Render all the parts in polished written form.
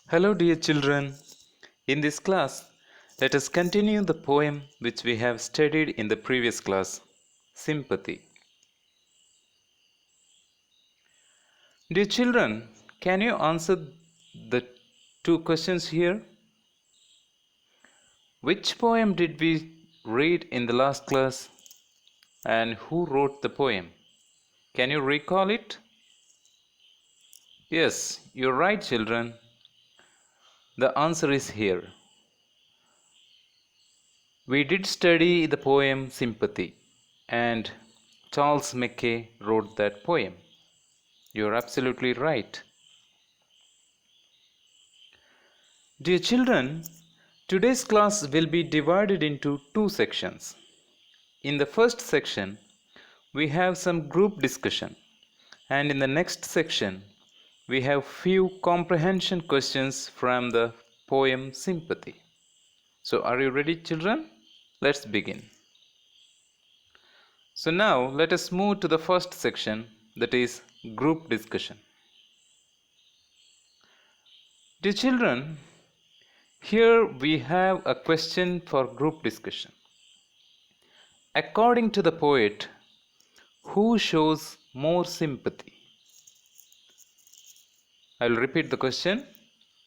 Hello, dear children. In this class, let us continue the poem which we have studied in the previous class, Sympathy. Dear children, can you answer the two questions here? Which poem did we read in the last class? And who wrote the poem? Can you recall it? Yes, you're right, children. The answer is here. We did study the poem Sympathy, and Charles Mackay wrote that poem. You're absolutely right. Dear children, today's class will be divided into two sections. In the first section, we have some group discussion, and in the next section, we have few comprehension questions from the poem Sympathy. So, are you ready, children? Let's begin. So, now let us move to the first section, that is group discussion. Dear children, here we have a question for group discussion. According to the poet, who shows more sympathy? I will repeat the question.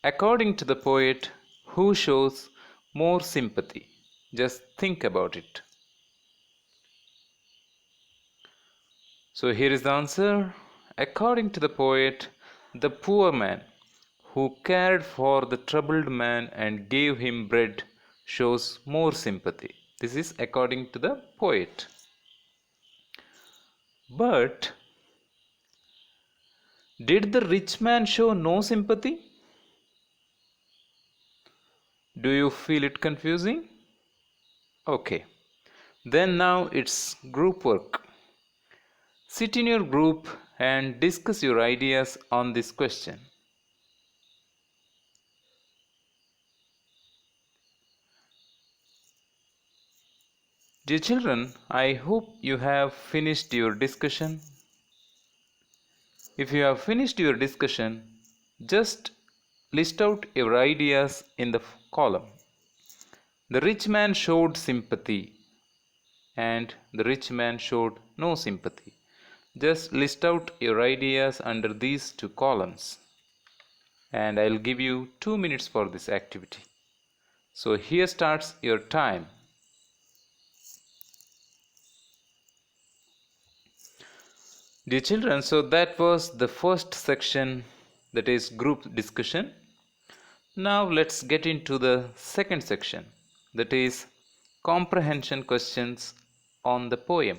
According to the poet, who shows more sympathy? Just think about it. So here is the answer. According to the poet, the poor man who cared for the troubled man and gave him bread shows more sympathy. This is according to the poet. But did the rich man show no sympathy? Do you feel it confusing? Okay, then now it's group work. Sit in your group and discuss your ideas on this question. Dear children, I hope you have finished your discussion. If you have finished your discussion, just list out your ideas in the column. The rich man showed sympathy and the rich man showed no sympathy. Just list out your ideas under these two columns. And I'll give you 2 minutes for this activity. So here starts your time. Dear children, so that was the first section, that is group discussion. Now let's get into the second section, that is comprehension questions on the poem.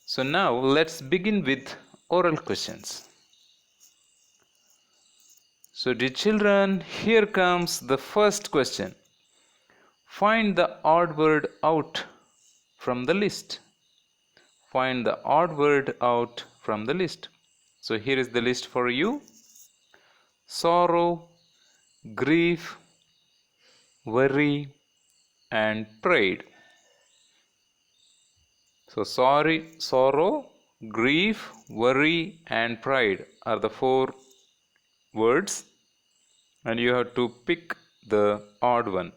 So now let's begin with oral questions. So dear children, here comes the first question. Find the odd word out from the list. Find the odd word out from the list. So here is the list for you. Sorrow, grief, worry, and pride. So sorrow, grief, worry, and pride are the 4 words, and you have to pick the odd one.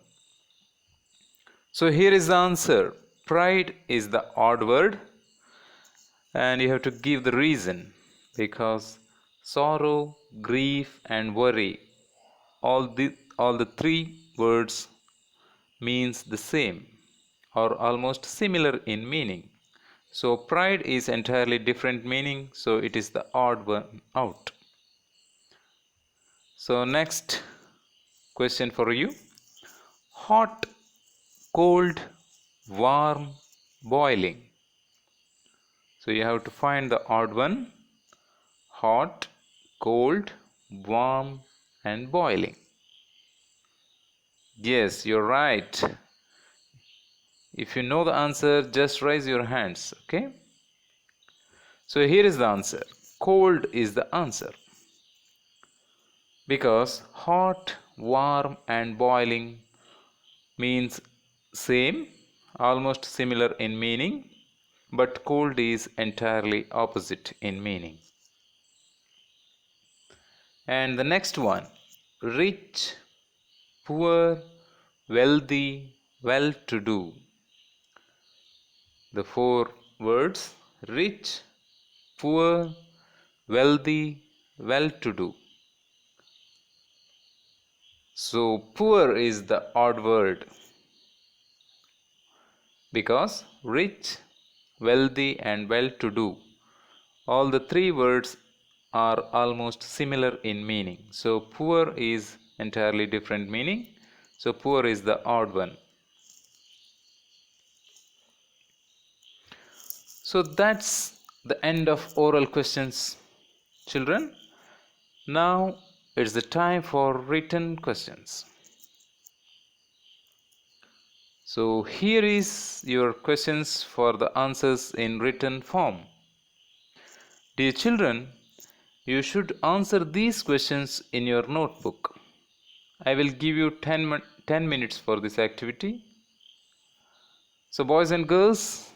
So here is the answer. Pride is the odd word, and you have to give the reason, because sorrow, grief, and worry, all the 3 words means the same or almost similar in meaning. So pride is entirely different meaning, so it is the odd one out. So next question for you. Hot, cold, warm, boiling. So you have to find the odd one. Hot, cold, warm, and boiling. Yes, you're right. If you know the answer, just raise your hands, okay? So here is the answer. Cold is the answer. Because hot, warm, and boiling means same, almost similar in meaning, but cold is entirely opposite in meaning. And the next one, rich, poor, wealthy, well-to-do. The four words, rich, poor, wealthy, well-to-do. So poor is the odd word because rich, wealthy and well-to-do, all the three words are almost similar in meaning. So poor is entirely different meaning. So poor is the odd one. So that's the end of oral questions, children. Now it's the time for written questions. So here is your questions for the answers in written form. Dear children, you should answer these questions in your notebook. I will give you 10 minutes for this activity. So boys and girls,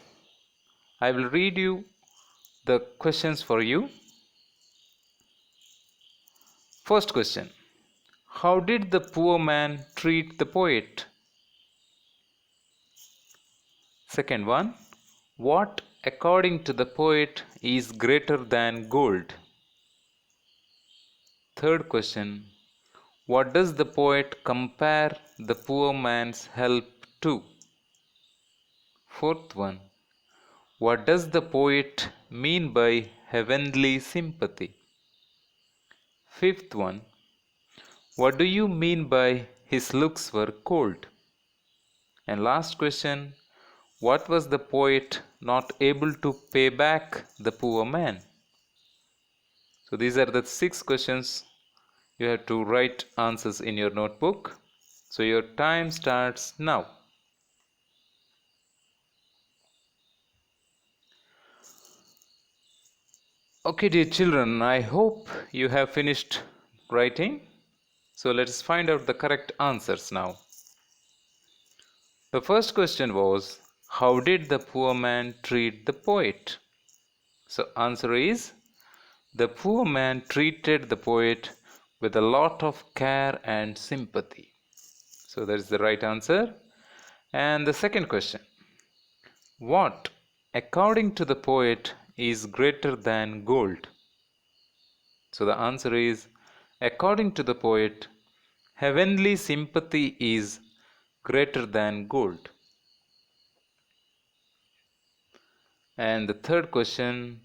I will read you the questions for you. First question, how did the poor man treat the poet? Second one, what according to the poet is greater than gold? Third question, what does the poet compare the poor man's help to? Fourth one, what does the poet mean by heavenly sympathy? Fifth one, what do you mean by his looks were cold? And last question, what was the poet not able to pay back the poor man? So these are the 6 questions. You have to write answers in your notebook. So your time starts now. Okay, dear children, I hope you have finished writing. So let's find out the correct answers now. The first question was, how did the poor man treat the poet? So answer is, the poor man treated the poet with a lot of care and sympathy. So that is the right answer. And the second question, what, according to the poet, is greater than gold? So the answer is, according to the poet, heavenly sympathy is greater than gold. And the third question,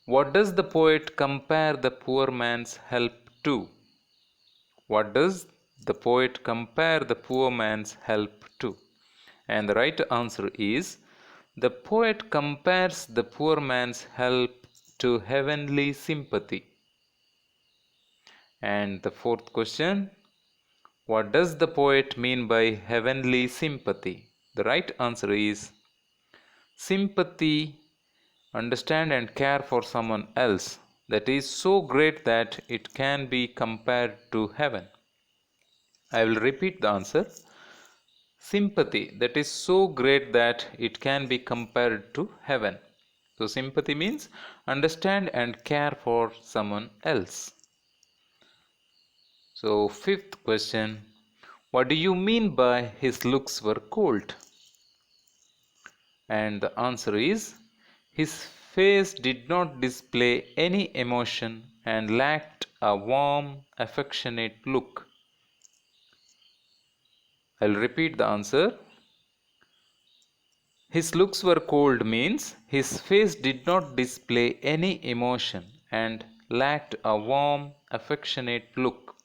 what does the poet compare the poor man's help to? What does the poet compare the poor man's help to? And the right answer is, the poet compares the poor man's help to heavenly sympathy. And the fourth question, what does the poet mean by heavenly sympathy? The right answer is, sympathy, understand and care for someone else, that is so great that it can be compared to heaven. I will repeat the answer. Sympathy, that is so great that it can be compared to heaven. So sympathy means understand and care for someone else. So fifth question, what do you mean by his looks were cold? And the answer is, his face did not display any emotion and lacked a warm, affectionate look. I'll repeat the answer. His looks were cold means his face did not display any emotion and lacked a warm, affectionate look.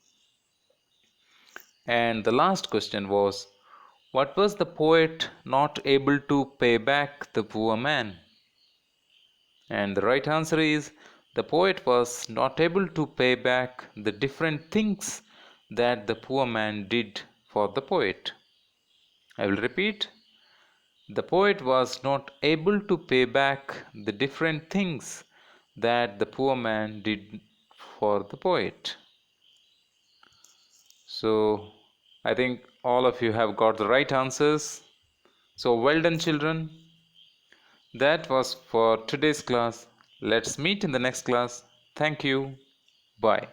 And the last question was, what was the poet not able to pay back the poor man? And the right answer is, the poet was not able to pay back the different things that the poor man did for the poet. I will repeat. The poet was not able to pay back the different things that the poor man did for the poet. So, I think all of you have got the right answers. So, well done, children. That was for today's class. Let's meet in the next class. Thank you. Bye.